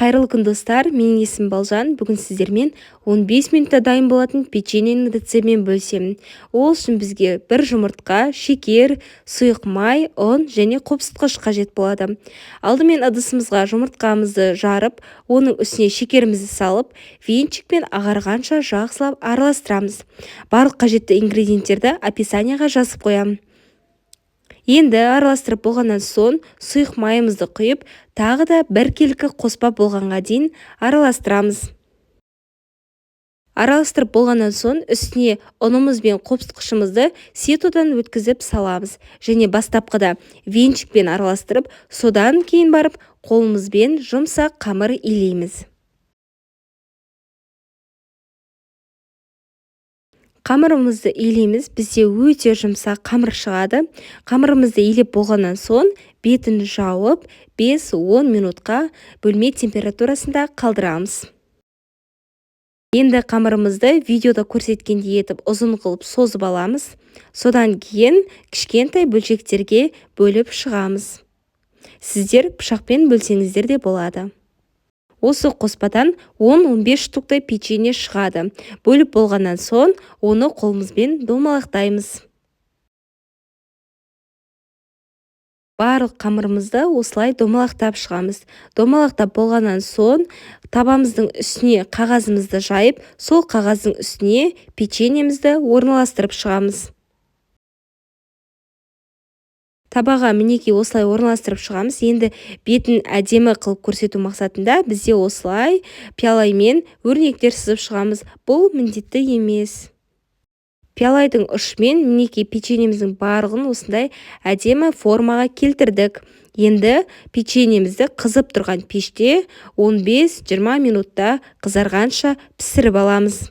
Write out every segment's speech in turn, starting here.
Қайырлы күн достар, менің есімім Балжан. Бүгін сіздермен 15 минутта дайын болатын печеньенің рецептімен бөлісемін. Ол үшін бізге бір жұмыртқа, шекер, сұйық май, ұн және қопсытқыш қажет болады. Алдымен ыдысымызға жұмыртқамызды жарып, оның үстіне шекерімізді салып, венчикпен ағарғанша жақсылап араластырамыз. Барлық қажетті ингредиенттерді описанияға жазып қоямын. Енді араластырып болғаннан соң сұйық майымызды құйып, тағы да бір келкі қоспа болғанға дейін араластырамыз. Араластырып болғаннан соң үстіне ұнымыз бен қопсытқышымызды ситодан өткізіп саламыз. Және бастапқыда венчикпен араластырып, содан кейін барып қолымызбен жұмсақ қамыр илейміз. Қамырымызды илейміз, бізде өте жұмсақ қамыр шығады. Қамырымызды илеп болғаннан соң бетін жауып 5-10 минутқа бөлме температурасында қалдырамыз. Енді қамырымызды видеода көрсеткендей етіп ұзын қылып созып аламыз. Содан кейін кішкентай бөлшектерге бөліп шығамыз. Сіздер пышақпен бөлсеңіздер де болады. Осы қоспадан 10-15 штуктай печенье шығады. Бөліп болғаннан соң оны қолымызбен домалақтаймыз. Барлық қамырымызды осылай домалақтап шығамыз. Домалақтап болғаннан соң табамыздың үстіне қағазымызды жайып, сол қағаздың үстіне печеньемізді орналастырып шығамыз. Табаға мінекей осылай орналастырып шығамыз. Енді бетін әдемі қылып көрсету мақсатында бізде осылай пиалаймен өрнектер сызып шығамыз. Бұл міндетті емес. Пиалайдың ұшымен мінекей печеньеміздің барлығын осындай әдемі формаға келтірдік. Енді печеньемізді қызып тұрған пеште 15-20 минутта қызарғанша пісіріп аламыз.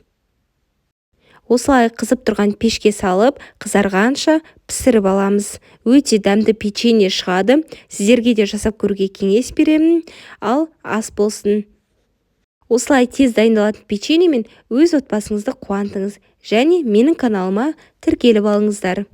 Осылай қызып тұрған пешке салып, қызарғанша пісіріп аламыз. Өте дәмді печенье шығады. Сіздерге де жасап көруге кеңес беремін. Ал ас болсын. Осылай тез дайындалатын печеньемен өз отбасыңызды қуантыңыз. Және менің каналыма тіркеліп алыңыздар.